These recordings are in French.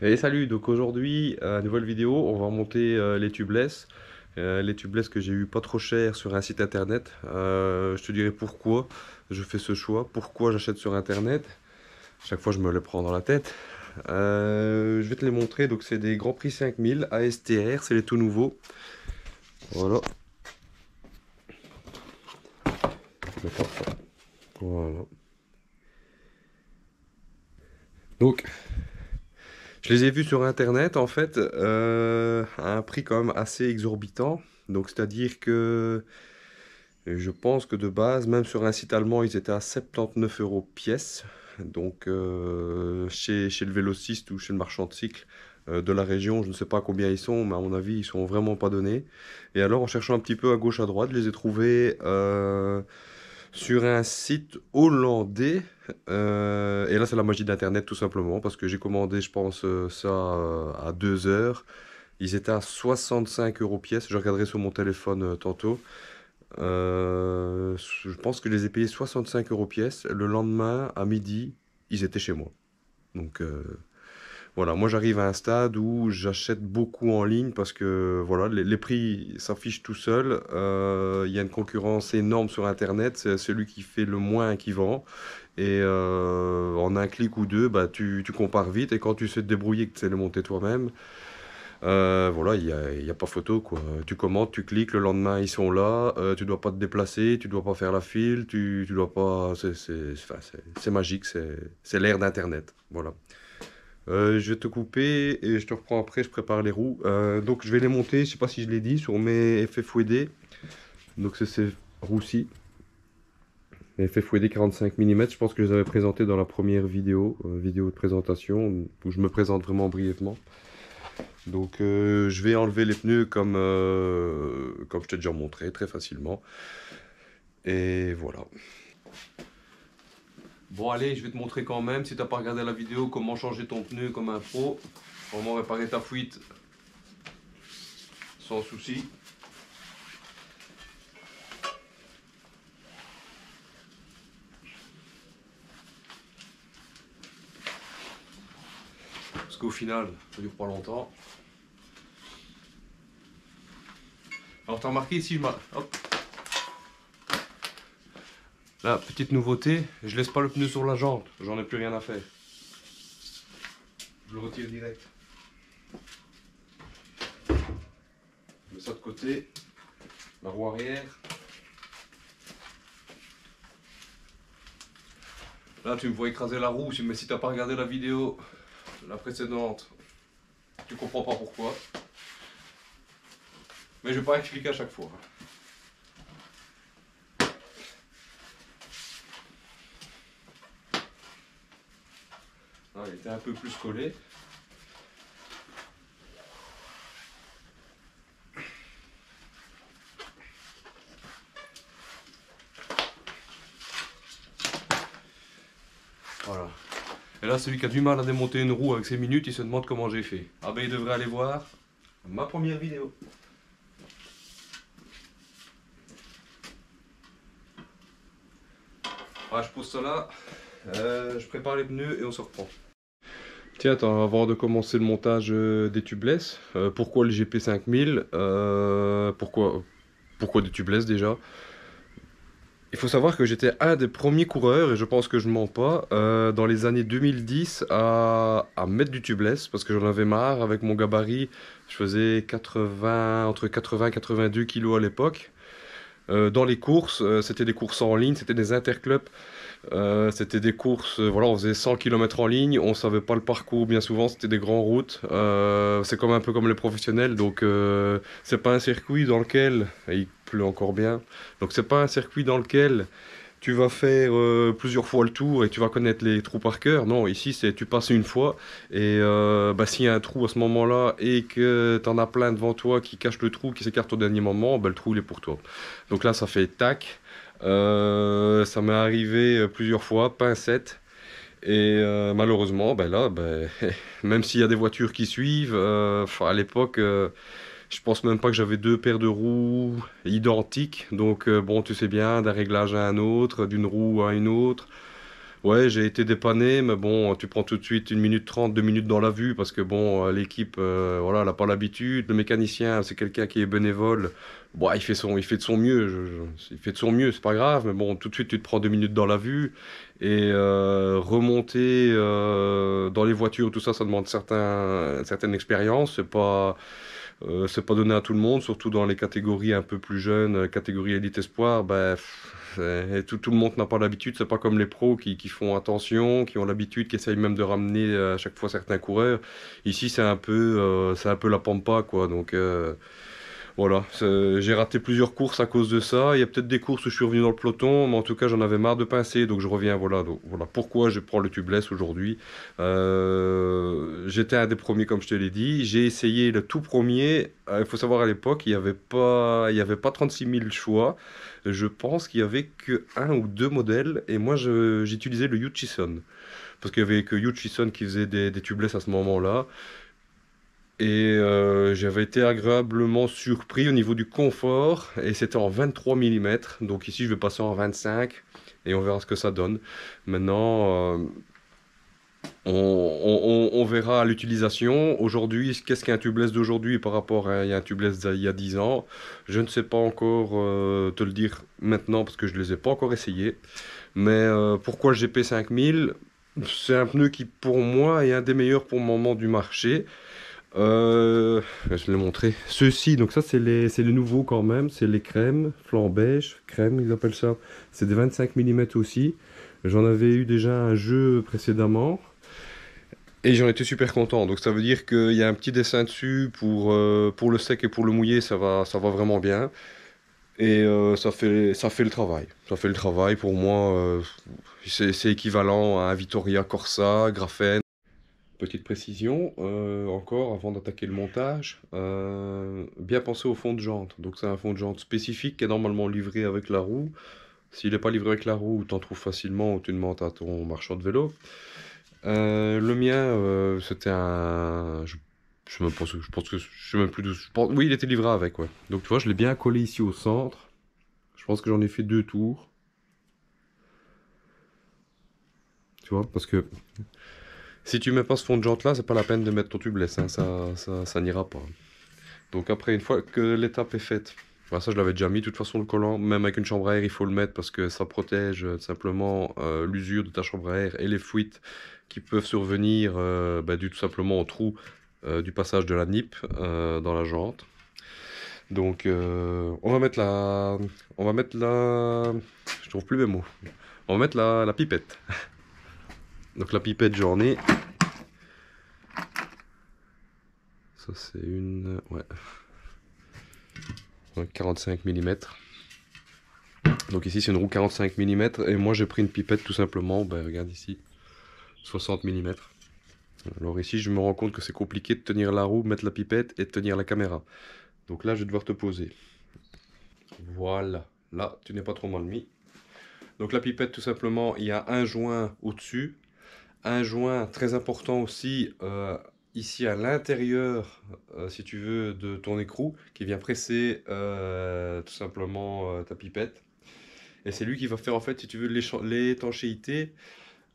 Et salut, donc aujourd'hui, nouvelle vidéo, on va monter les tubeless que j'ai eu pas trop cher sur un site internet. Je te dirai pourquoi je fais ce choix, pourquoi j'achète sur internet. Chaque fois je me le prends dans la tête. Je vais te les montrer, donc c'est des Grand Prix 5000 ASTR, c'est les tout nouveaux. Voilà. Voilà. Donc, je les ai vus sur internet en fait, à un prix quand même assez exorbitant. Donc c'est-à-dire que je pense que de base, même sur un site allemand, ils étaient à 79 euros pièce. Donc chez le vélociste ou chez le marchand de cycle de la région, je ne sais pas combien ils sont, mais à mon avis, ils sont vraiment pas donnés. Et alors en cherchant un petit peu à gauche à droite, je les ai trouvés sur un site hollandais. Et là, c'est la magie d'Internet tout simplement, parce que j'ai commandé, je pense, ça à 2 heures. Ils étaient à 65 euros pièce. Je regarderai sur mon téléphone tantôt. Je pense que je les ai payés 65 euros pièce. Le lendemain, à midi, ils étaient chez moi. Donc voilà, moi j'arrive à un stade où j'achète beaucoup en ligne parce que voilà, les prix s'affichent tout seuls. Il y a une concurrence énorme sur Internet. C'est celui qui fait le moins qui vend. Et en un clic ou deux, bah, tu compares vite. Et quand tu sais te débrouiller, que tu sais les monter toi-même, voilà, il y a pas photo, quoi. Tu commandes, tu cliques, le lendemain ils sont là, tu dois pas te déplacer, tu dois pas faire la file, tu dois pas. Enfin, c'est magique, c'est l'ère d'Internet. Voilà. Je vais te couper et je te reprends après, je prépare les roues. Donc je vais les monter, je sais pas si je l'ai dit, sur mes FFWD. Donc c'est ces roues-ci. Les FFWD 45 mm, je pense que je les avais présentés dans la première vidéo, vidéo de présentation, où je me présente vraiment brièvement. Donc je vais enlever les pneus comme je t'ai déjà montré très facilement. Et voilà. Bon allez, je vais te montrer quand même, si t'as pas regardé la vidéo, comment changer ton pneu comme un pro. Comment réparer ta fuite sans souci. Parce qu'au final, ça dure pas longtemps. Alors t'as remarqué ici, hop. Là, petite nouveauté, je laisse pas le pneu sur la jante, j'en ai plus rien à faire. Je le retire direct. Je mets ça de côté, la roue arrière. Là, tu me vois écraser la roue, mais si t'as pas regardé la vidéo, la précédente, tu comprends pas pourquoi. Mais je vais pas expliquer à chaque fois. Là, il était un peu plus collé. Voilà. Et là, celui qui a du mal à démonter une roue avec ses minutes, il se demande comment j'ai fait. Ah ben, il devrait aller voir ma première vidéo. Voilà, je pose ça là, je prépare les pneus et on se reprend. Tiens, attends, avant de commencer le montage des tubeless, pourquoi le GP5000 pourquoi des tubeless déjà? Il faut savoir que j'étais un des premiers coureurs, et je pense que je mens pas, dans les années 2010 à mettre du tubeless, parce que j'en avais marre avec mon gabarit. Je faisais 80, entre 80 et 82 kilos à l'époque. Dans les courses, c'était des courses en ligne, c'était des interclubs. C'était des courses, voilà, on faisait 100 km en ligne, on savait pas le parcours, bien souvent c'était des grandes routes. C'est comme un peu comme les professionnels, donc c'est pas un circuit dans lequel, et il pleut encore bien, donc c'est pas un circuit dans lequel tu vas faire plusieurs fois le tour et tu vas connaître les trous par cœur. Non, ici c'est tu passes une fois et bah, s'il y a un trou à ce moment-là et que tu en as plein devant toi qui cachent le trou, qui s'écarte au dernier moment, bah, le trou il est pour toi. Donc là ça fait tac. Ça m'est arrivé plusieurs fois, pincette. Et malheureusement, ben là, ben, même s'il y a des voitures qui suivent, à l'époque, je pense même pas que j'avais deux paires de roues identiques. Donc bon, tu sais bien, d'un réglage à un autre, d'une roue à une autre. Ouais, j'ai été dépanné, mais bon, tu prends tout de suite 1 minute 30, 2 minutes dans la vue, parce que bon, l'équipe, voilà, elle n'a pas l'habitude. Le mécanicien, c'est quelqu'un qui est bénévole. Bon, il fait de son mieux, il fait de son mieux, c'est pas grave, mais bon, tout de suite, tu te prends 2 minutes dans la vue. Et remonter dans les voitures, tout ça, ça demande une certaine expérience. C'est pas donné à tout le monde, surtout dans les catégories un peu plus jeunes, catégorie élite espoir. Ben, tout le monde n'a pas l'habitude. C'est pas comme les pros qui font attention, qui ont l'habitude, qui essayent même de ramener à chaque fois certains coureurs. Ici, c'est un peu la pampa, quoi. Donc, voilà, j'ai raté plusieurs courses à cause de ça. Il y a peut-être des courses où je suis revenu dans le peloton, mais en tout cas, j'en avais marre de pincer, donc je reviens. Voilà, donc, voilà pourquoi je prends le tubeless aujourd'hui. J'étais un des premiers, comme je te l'ai dit. J'ai essayé le tout premier. Il faut savoir, à l'époque, il y avait pas 36 000 choix. Je pense qu'il y avait que un ou deux modèles, et moi, j'utilisais le Hutchison. Parce qu'il y avait que Hutchison qui faisait des tubeless à ce moment-là. Et j'avais été agréablement surpris au niveau du confort. Et c'était en 23 mm. Donc ici, je vais passer en 25. Et on verra ce que ça donne. Maintenant, on verra à l'utilisation. Aujourd'hui, qu'est-ce qu'un tubeless d'aujourd'hui par rapport à un tubeless d'il y a 10 ans? Je ne sais pas encore te le dire maintenant parce que je ne les ai pas encore essayés. Mais pourquoi le GP5000? C'est un pneu qui, pour moi, est un des meilleurs pour le moment du marché. Je vais le montrer. Ceux-ci, donc ça c'est les nouveaux quand même, c'est les crèmes, flanc beige, crème ils appellent ça. C'est des 25 mm aussi. J'en avais eu déjà un jeu précédemment et j'en étais super content. Donc ça veut dire qu'il y a un petit dessin dessus pour le sec et pour le mouillé, ça va vraiment bien. Et ça fait le travail. Ça fait le travail pour moi. C'est équivalent à un Vittoria Corsa, Graphène. Petite précision, encore avant d'attaquer le montage, bien penser au fond de jante. Donc c'est un fond de jante spécifique qui est normalement livré avec la roue. S'il n'est pas livré avec la roue, tu en trouves facilement ou tu demandes à ton marchand de vélo. Le mien, c'était un... je pense que je sais même plus d'où... oui, il était livré avec, ouais. Donc tu vois, je l'ai bien collé ici au centre. Je pense que j'en ai fait 2 tours. Tu vois, parce que si tu mets pas ce fond de jante là, c'est pas la peine de mettre ton tubeless, hein, ça n'ira pas. Donc après, une fois que l'étape est faite, enfin, ça je l'avais déjà mis, de toute façon le collant, même avec une chambre à air, il faut le mettre parce que ça protège simplement l'usure de ta chambre à air et les fuites qui peuvent survenir dû tout simplement au trou du passage de la nippe dans la jante. Donc on va mettre la, je trouve plus mes mots. On va mettre la pipette. Donc la pipette j'en ai. Ça c'est une, ouais. 45 mm. Donc ici c'est une roue 45 mm et moi j'ai pris une pipette tout simplement, ben, regarde ici, 60 mm. Alors ici je me rends compte que c'est compliqué de tenir la roue, mettre la pipette et de tenir la caméra. Donc là je vais devoir te poser. Voilà, là tu n'es pas trop mal mis. Donc la pipette tout simplement, il y a un joint au-dessus. Un joint très important aussi ici à l'intérieur, si tu veux, de ton écrou qui vient presser tout simplement ta pipette. Et c'est lui qui va faire en fait, si tu veux, l'étanchéité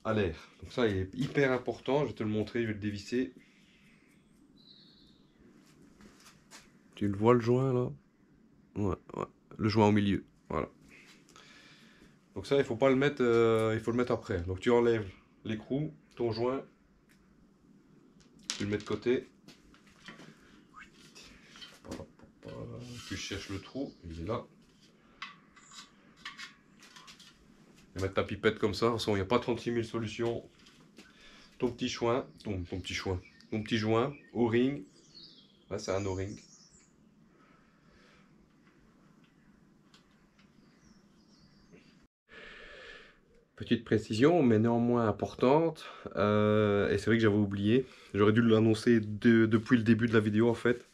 à l'air. Donc ça, il est hyper important. Je vais te le montrer, je vais le dévisser. Tu le vois le joint là? Ouais, ouais. Le joint au milieu. Voilà. Donc ça, il faut pas le mettre, il faut le mettre après. Donc tu enlèves l'écrou, ton joint, tu le mets de côté. Tu cherches le trou, il est là. Et mettre ta pipette comme ça. De toute façon, il n'y a pas 36 000 solutions. Ton petit joint, ton petit joint, O-ring. Là, c'est un O-ring. Petite précision, mais néanmoins importante, et c'est vrai que j'avais oublié, j'aurais dû l'annoncer depuis le début de la vidéo en fait.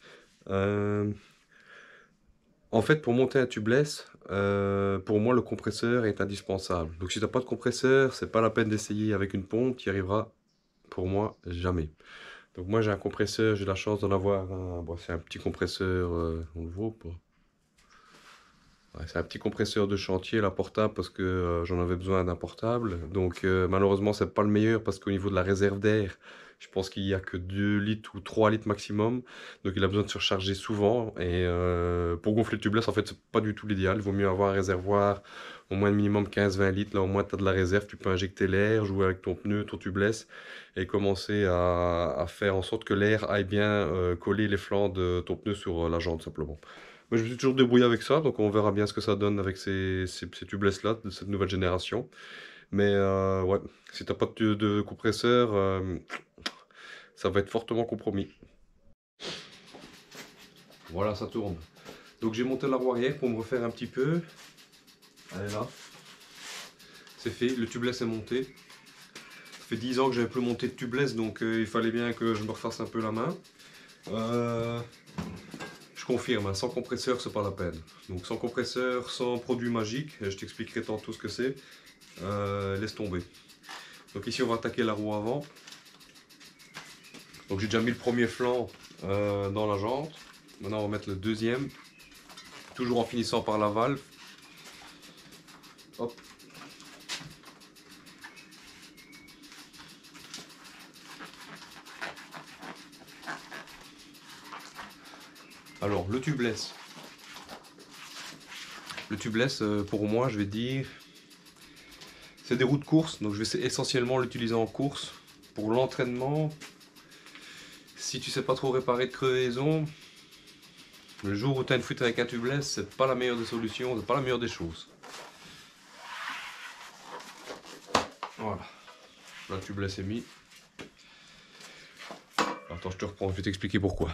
En fait, pour monter un tubeless, pour moi le compresseur est indispensable. Donc si tu n'as pas de compresseur, c'est pas la peine d'essayer avec une pompe, tu n'y arriveras pour moi jamais. Donc moi j'ai un compresseur, j'ai la chance d'en avoir un, bon, c'est un petit compresseur, on le voit ou pas? Ouais, c'est un petit compresseur de chantier, là, portable, parce que j'en avais besoin d'un portable. Donc malheureusement, c'est pas le meilleur parce qu'au niveau de la réserve d'air, je pense qu'il y a que 2 litres ou 3 litres maximum. Donc il a besoin de se recharger souvent. Et pour gonfler le tubeless, en fait, c'est pas du tout l'idéal. Il vaut mieux avoir un réservoir au moins minimum 15-20 litres. Là, au moins, tu as de la réserve. Tu peux injecter l'air, jouer avec ton pneu, ton tubeless et commencer à faire en sorte que l'air aille bien coller les flancs de ton pneu sur la jante, simplement. Moi, je me suis toujours débrouillé avec ça, donc on verra bien ce que ça donne avec ces tubeless-là, de cette nouvelle génération. Mais ouais, si t'as pas de compresseur, ça va être fortement compromis. Voilà, ça tourne. Donc j'ai monté la roue arrière pour me refaire un petit peu. Elle est là. C'est fait, le tubeless est monté. Ça fait 10 ans que j'avais plus monté de tubeless, donc il fallait bien que je me refasse un peu la main. Je confirme, hein, sans compresseur, c'est pas la peine. Donc sans compresseur, sans produit magique, et je t'expliquerai tantôt ce que c'est, laisse tomber. Donc ici on va attaquer la roue avant. Donc j'ai déjà mis le premier flanc dans la jante. Maintenant on va mettre le deuxième, toujours en finissant par la valve. Hop. Alors le tubeless. Le tubeless, pour moi, je vais dire, c'est des roues de course, donc je vais essentiellement l'utiliser en course. Pour l'entraînement, si tu sais pas trop réparer de crevaison, le jour où tu as une fuite avec un tubeless, c'est pas la meilleure des solutions, c'est pas la meilleure des choses. Voilà, là le tubeless est mis. Attends, je te reprends, je vais t'expliquer pourquoi.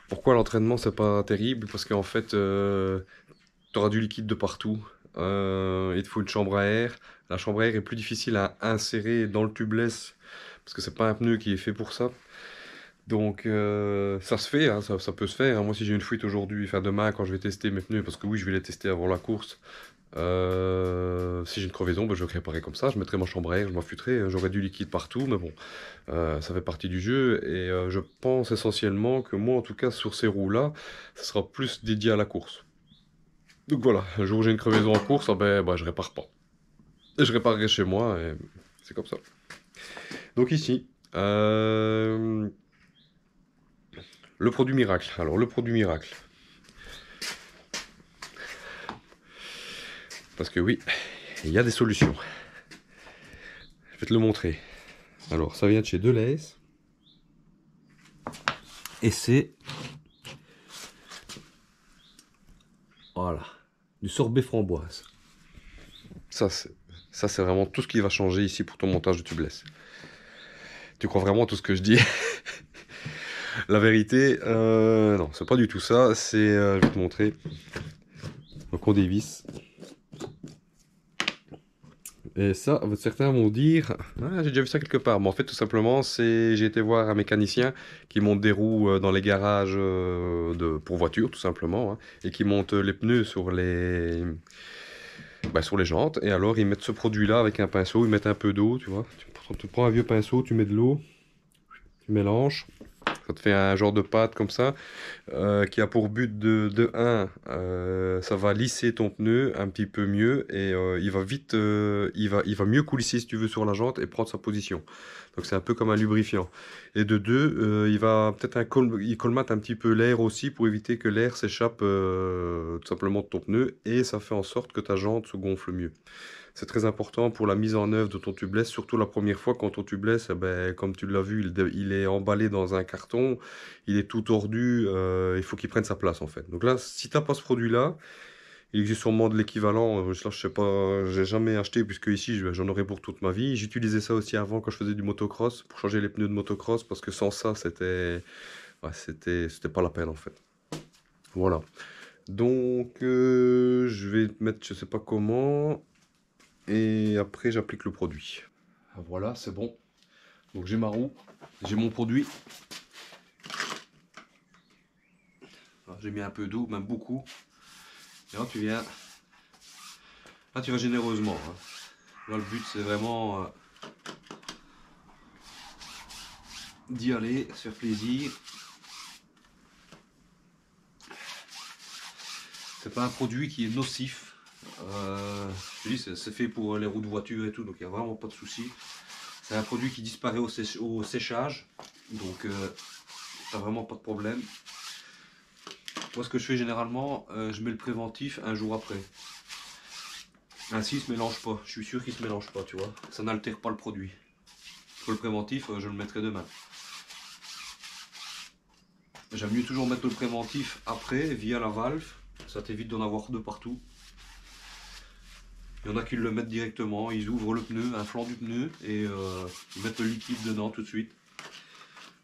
Pourquoi l'entraînement c'est pas terrible? Parce qu'en fait, tu auras du liquide de partout. Il te faut une chambre à air. La chambre à air est plus difficile à insérer dans le tubeless parce que c'est pas un pneu qui est fait pour ça. Donc ça se fait, hein, ça peut se faire, hein. Moi si j'ai une fuite aujourd'hui, enfin demain quand je vais tester mes pneus, parce que oui je vais les tester avant la course, si j'ai une crevaison, ben, je vais réparer comme ça, je mettrai ma chambre à air, je m'affûterai, j'aurai du liquide partout, mais bon, ça fait partie du jeu et je pense essentiellement que moi en tout cas sur ces roues là, ça sera plus dédié à la course. Donc voilà, un jour où j'ai une crevaison en course, ah ben, je répare pas. Et je réparerai chez moi et c'est comme ça. Donc ici, le produit miracle. Alors le produit miracle. Parce que oui, il y a des solutions. Je vais te le montrer. Alors ça vient de chez Deleuze. Et c'est... Voilà. Du sorbet framboise. Ça c'est vraiment tout ce qui va changer ici pour ton montage de tubeless. Tu crois vraiment à tout ce que je dis? La vérité, non, c'est pas du tout ça. C'est, je vais te montrer. Donc on dévisse. Et ça, certains vont dire, ah, j'ai déjà vu ça quelque part. Mais en fait, tout simplement, j'ai été voir un mécanicien qui monte des roues dans les garages pour voitures, tout simplement, hein, et qui monte les pneus sur sur les jantes. Et alors, ils mettent ce produit-là avec un pinceau, ils mettent un peu d'eau, tu vois. Tu prends un vieux pinceau, tu mets de l'eau, tu mélanges. Ça te fait un genre de pâte comme ça, qui a pour but de 1, ça va lisser ton pneu un petit peu mieux et il va vite, il va mieux coulisser si tu veux sur la jante et prendre sa position. Donc c'est un peu comme un lubrifiant. Et de 2, il va peut-être il colmate un petit peu l'air aussi pour éviter que l'air s'échappe tout simplement de ton pneu et ça fait en sorte que ta jante se gonfle mieux. C'est très important pour la mise en œuvre de ton tubeless, surtout la première fois quand ton tubeless, eh ben, comme tu l'as vu, il est emballé dans un carton, il est tout tordu, il faut qu'il prenne sa place en fait. Donc là, si tu n'as pas ce produit-là, il existe sûrement de l'équivalent, là, je sais pas, j'ai jamais acheté puisque ici j'en aurais pour toute ma vie. J'utilisais ça aussi avant quand je faisais du motocross, pour changer les pneus de motocross, parce que sans ça, c'était pas la peine en fait. Voilà. Donc, je vais mettre, je sais pas comment. Et après j'applique le produit. Voilà, c'est bon. Donc j'ai ma roue, j'ai mon produit. J'ai mis un peu d'eau, même beaucoup. Et là tu vas généreusement, hein. Là le but c'est vraiment d'y aller, se faire plaisir. c'est pas un produit qui est nocif. Je dis, c'est fait pour les roues de voiture et tout, donc il n'y a vraiment pas de souci. C'est un produit qui disparaît au séchage, donc t'as vraiment pas de problème. Moi, ce que je fais généralement, je mets le préventif un jour après. Ainsi, il se mélange pas. Je suis sûr qu'il se mélange pas, tu vois. Ça n'altère pas le produit. Pour le préventif, je le mettrai demain. J'aime mieux toujours mettre le préventif après, via la valve. Ça t'évite d'en avoir deux partout. Il y en a qui le mettent directement. Ils ouvrent le pneu, un flanc du pneu, et ils mettent le liquide dedans tout de suite.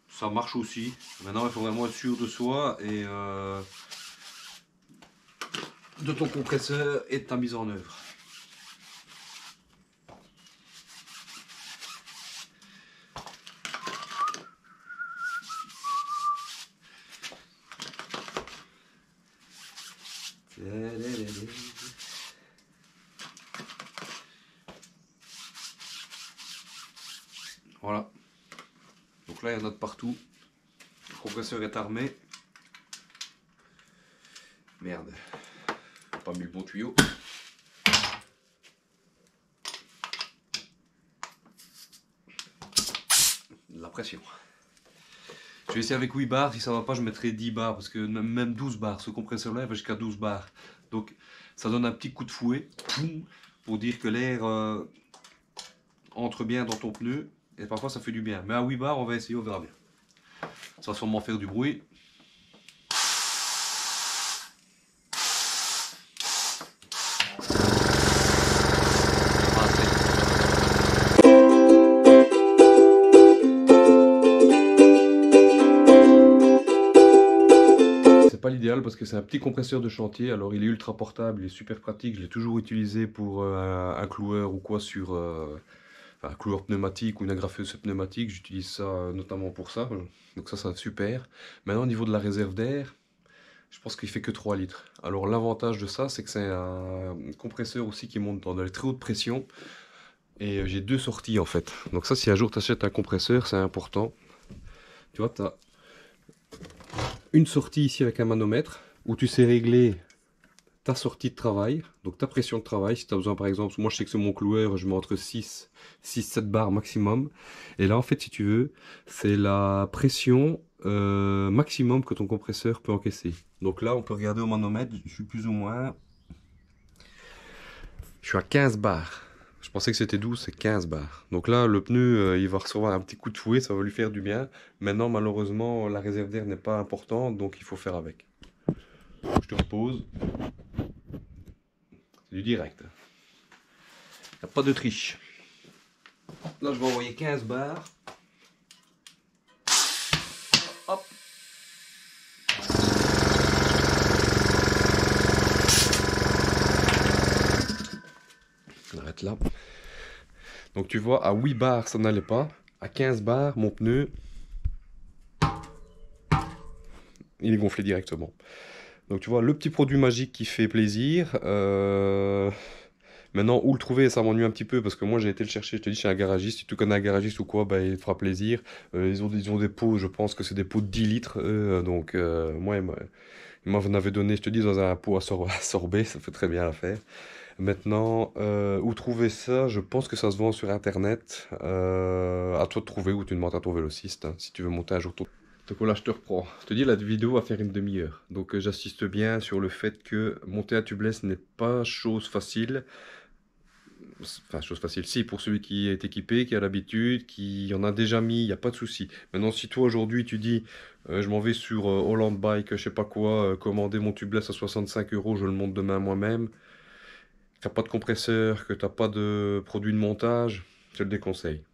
Ça marche aussi. Maintenant, il faut vraiment être sûr de soi et de ton compresseur et de ta mise en œuvre. Voilà. Donc là, il y en a de partout. Le compresseur est armé. Merde. J'ai pas mis le bon tuyau. La pression. Je vais essayer avec 8 bars. Si ça va pas, je mettrai 10 bars. Parce que même 12 bars. Ce compresseur-là, il va jusqu'à 12 bars. Donc, ça donne un petit coup de fouet. Pour dire que l'air entre bien dans ton pneu. Et parfois, ça fait du bien. Mais à 8 bars, on va essayer, on verra bien. Ça va sûrement faire du bruit. C'est pas l'idéal parce que c'est un petit compresseur de chantier. Alors il est ultra portable, il est super pratique. Je l'ai toujours utilisé pour un cloueur ou quoi sur un cloueur pneumatique ou une agrafeuse pneumatique. J'utilise ça notamment pour ça. Donc ça, c'est super. Maintenant, au niveau de la réserve d'air, je pense qu'il fait que 3 litres. Alors l'avantage de ça, c'est que c'est un compresseur aussi qui monte dans les très hautes pressions. Et j'ai deux sorties en fait. Donc ça, si un jour tu achètes un compresseur, c'est important. Tu vois, tu as une sortie ici avec un manomètre où tu sais régler ta sortie de travail, donc ta pression de travail. Si tu as besoin, par exemple, moi je sais que c'est mon cloueur, je mets entre 6-7 bars maximum. Et là, en fait, si tu veux, c'est la pression maximum que ton compresseur peut encaisser. Donc là, on peut regarder au manomètre, je suis plus ou moins... Je suis à 15 bars. Je pensais que c'était 12, c'est 15 bars. Donc là, le pneu, il va recevoir un petit coup de fouet, ça va lui faire du bien. Maintenant, malheureusement, la réserve d'air n'est pas importante, donc il faut faire avec. Je te repose. C'est du direct. Il n'y a pas de triche. Là, je vais envoyer 15 bars. Hop. On arrête là. Donc tu vois, à 8 bars, ça n'allait pas. À 15 bars, mon pneu, il est gonflé directement. Donc tu vois, le petit produit magique qui fait plaisir. Maintenant, où le trouver, ça m'ennuie un petit peu parce que moi j'ai été le chercher, je te dis, chez un garagiste. Si tu connais un garagiste ou quoi, bah, il te fera plaisir. Ils ont des pots, je pense que c'est des pots de 10 litres. Donc moi, il m'en avait donné, je te dis, dans un pot à sorber, ça fait très bien l'affaire. Maintenant, où trouver ça? Je pense que ça se vend sur internet. À toi de trouver, ou tu demandes à ton vélociste, hein, si tu veux monter un jour ton... Donc voilà, je te reprends. Je te dis, la vidéo va faire une demi-heure. Donc j'insiste bien sur le fait que monter un tubeless n'est pas chose facile. Enfin, chose facile, si, pour celui qui est équipé, qui a l'habitude, qui en a déjà mis, il n'y a pas de souci. Maintenant, si toi aujourd'hui tu dis, je m'en vais sur Holland Bike, je sais pas quoi, commander mon tubeless à 65 €, je le monte demain moi-même, tu n'as pas de compresseur, que tu n'as pas de produit de montage, je te le déconseille.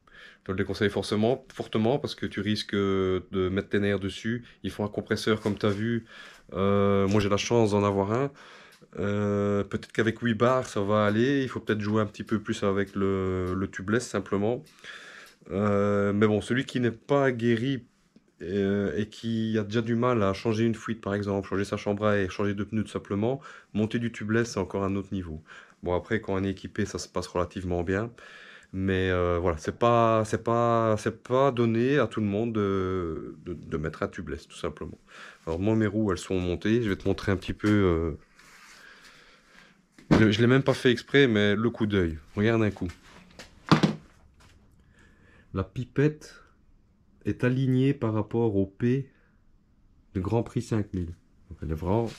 Je te le déconseille fortement parce que tu risques de mettre tes nerfs dessus. Il faut un compresseur comme tu as vu. Moi j'ai la chance d'en avoir un. Peut-être qu'avec 8 bars ça va aller. Il faut peut-être jouer un petit peu plus avec le tubeless simplement. Mais bon, celui qui n'est pas guéri et qui a déjà du mal à changer une fuite par exemple, changer sa chambre à air, changer de pneus tout simplement, monter du tubeless c'est encore un autre niveau. Bon après quand on est équipé ça se passe relativement bien. Mais voilà, c'est pas donné à tout le monde de mettre un tubeless, tout simplement. Alors moi, mes roues, elles sont montées. Je vais te montrer un petit peu Je l'ai même pas fait exprès, mais le coup d'œil. Regarde un coup. La pipette est alignée par rapport au P de Grand Prix 5000. Donc elle est vraiment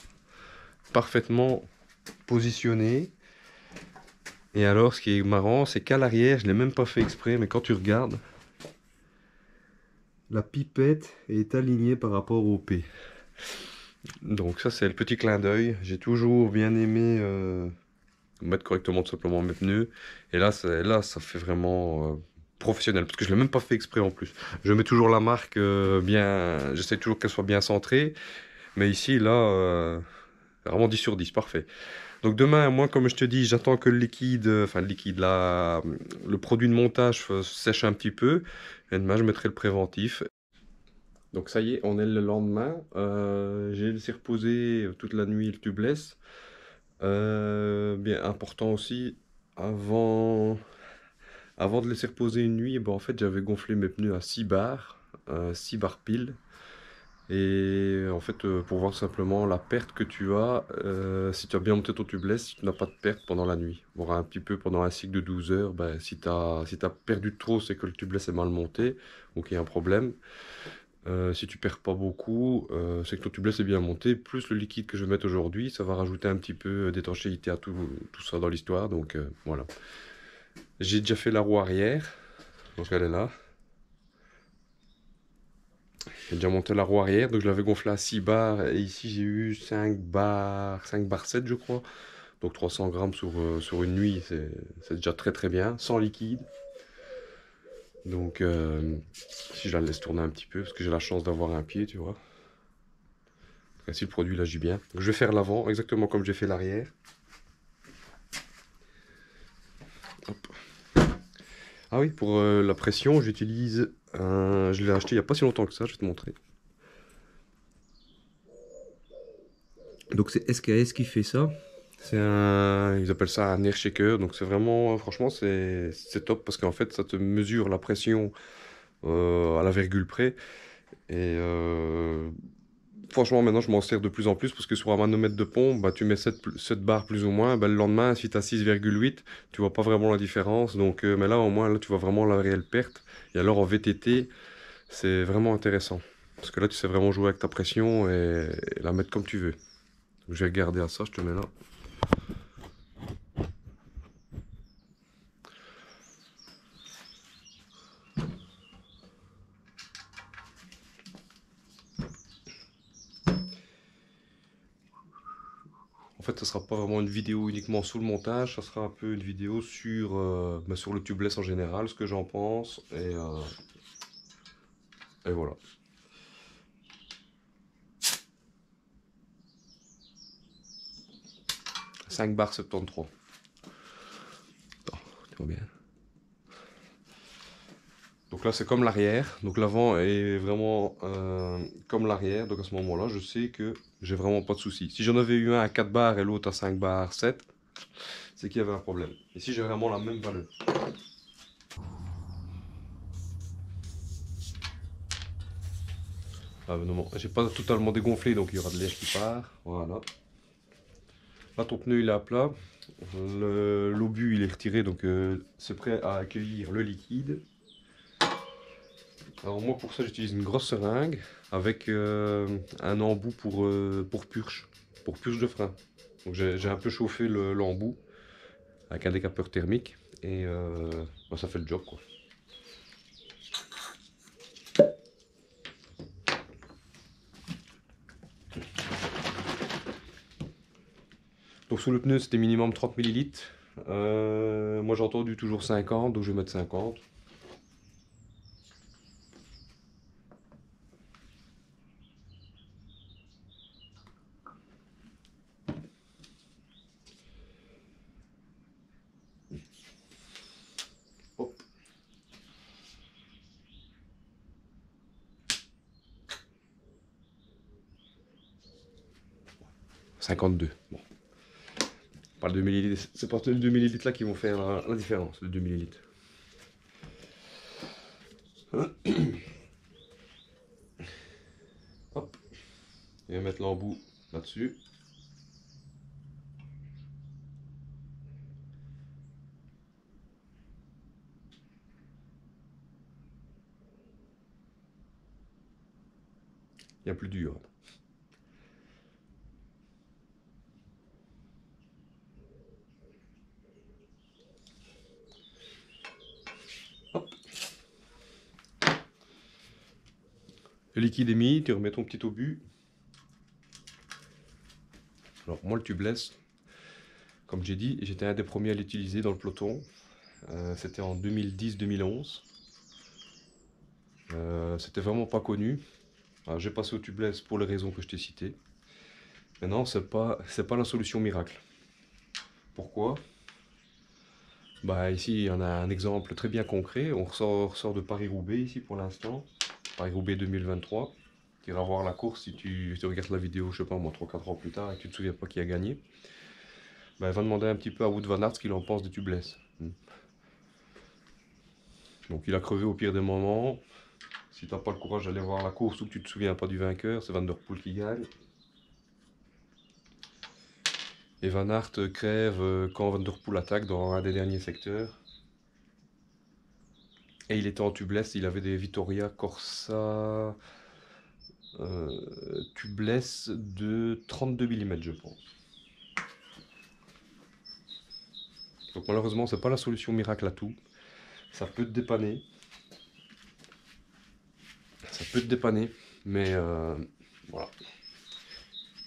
parfaitement positionnée. Et alors, ce qui est marrant, c'est qu'à l'arrière, je l'ai même pas fait exprès, mais quand tu regardes, la pipette est alignée par rapport au P. Donc ça, c'est le petit clin d'œil. J'ai toujours bien aimé mettre correctement tout simplement mes pneus. Et là, ça fait vraiment professionnel, parce que je l'ai même pas fait exprès en plus. Je mets toujours la marque bien, j'essaie toujours qu'elle soit bien centrée. Mais ici, là, vraiment 10 sur 10, parfait. Donc demain, moi, comme je te dis, j'attends que le liquide, enfin le liquide, le produit de montage sèche un petit peu. Et demain, je mettrai le préventif. Donc ça y est, on est le lendemain. J'ai laissé reposer toute la nuit le tubeless. Bien important aussi, avant de laisser reposer une nuit, ben, en fait j'avais gonflé mes pneus à 6 bars, 6 bars pile. Et en fait, pour voir simplement la perte que tu as, si tu as bien monté ton tubeless, si tu n'as pas de perte pendant la nuit. Voir un petit peu pendant un cycle de 12 heures, ben, si tu as perdu trop, c'est que le tubeless est mal monté, ou qu'il y a un problème. Si tu perds pas beaucoup, c'est que ton tubeless est bien monté. Plus le liquide que je vais mettre aujourd'hui, ça va rajouter un petit peu d'étanchéité à tout ça dans l'histoire. Donc voilà. J'ai déjà fait la roue arrière, donc elle est là. J'ai déjà monté la roue arrière, donc je l'avais gonflé à 6 bars. Et ici, j'ai eu 5 bars 7, je crois. Donc 300 grammes sur une nuit, c'est déjà très très bien, sans liquide. Donc si je la laisse tourner un petit peu, parce que j'ai la chance d'avoir un pied, tu vois. Si le produit l'agit bien. Donc, je vais faire l'avant, exactement comme j'ai fait l'arrière. Ah oui, pour la pression, j'utilise un... Je l'ai acheté il n'y a pas si longtemps que ça, je vais te montrer. Donc c'est SKS qui fait ça. C'est un... Ils appellent ça un air shaker. Donc c'est vraiment... Franchement, c'est top parce qu'en fait, ça te mesure la pression à la virgule près. Et franchement, maintenant, je m'en sers de plus en plus parce que sur un manomètre de pompe, bah, tu mets 7 barres plus ou moins. Bah, le lendemain, si tu as 6,8, tu vois pas vraiment la différence. Donc, mais là, au moins, là, tu vois vraiment la réelle perte. Et alors, en VTT, c'est vraiment intéressant. Parce que là, tu sais vraiment jouer avec ta pression et la mettre comme tu veux. Donc, je vais regarder à ça, je te mets là. En fait, ce sera pas vraiment une vidéo uniquement sous le montage, ça sera un peu une vidéo sur le tubeless en général, ce que j'en pense. Et voilà. 5 barres 73. Attends, tu vois bien. Donc là, c'est comme l'arrière. Donc l'avant est vraiment comme l'arrière. Donc à ce moment-là, je sais que j'ai vraiment pas de souci. Si j'en avais eu un à 4 barres et l'autre à 5 barres 7, c'est qu'il y avait un problème. Ici, j'ai vraiment la même valeur. Ah non, j'ai pas totalement dégonflé, donc il y aura de l'air qui part. Voilà. Là, ton pneu, il est à plat. L'obus, il est retiré, donc c'est prêt à accueillir le liquide. Alors moi, pour ça, j'utilise une grosse seringue avec un embout pour purge de frein. Donc j'ai un peu chauffé l'embout avec un décapeur thermique et bah, ça fait le job quoi. Donc sous le pneu c'était minimum 30 millilitres. Moi j'ai entendu toujours 50, donc je vais mettre 50. Hop. 52. Bon. Pas le 2 millilitres. C'est pas les 2 millilitres là qui vont faire la différence, le 2 millilitres. Hop. Et mettre l'embout là-dessus. il n'y a plus d'iode. Hop. Le liquide est mis, tu remets ton petit obus. Alors moi le tubeless, comme j'ai dit, j'étais un des premiers à l'utiliser dans le peloton. C'était en 2010-2011. C'était vraiment pas connu. J'ai passé au tubeless pour les raisons que je t'ai citées. Mais non, c'est pas la solution miracle. Pourquoi? Bah ici, il y en a un exemple très bien concret. On ressort de Paris-Roubaix ici pour l'instant. Paris-Roubaix 2023. Tu iras voir la course si tu regardes la vidéo, je sais pas moi, 3-4 ans plus tard et que tu te souviens pas qui a gagné. Bah, va demander un petit peu à Wout van Aert ce qu'il en pense des tubeless. Donc il a crevé au pire des moments. Si t'as pas le courage d'aller voir la course ou que tu te souviens pas du vainqueur, c'est Van der Poel qui gagne. Et Van Aert crève quand Van der Poel attaque dans un des derniers secteurs. Et il était en tubeless, il avait des Vittoria Corsa tubeless de 32 mm je pense. Donc malheureusement c'est pas la solution miracle à tout. Ça peut te dépanner. Ça peut te dépanner, mais voilà.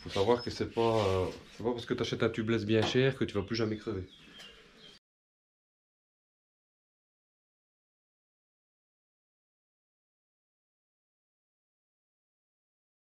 Faut savoir que c'est pas parce que tu achètes un tubeless bien cher que tu vas plus jamais crever.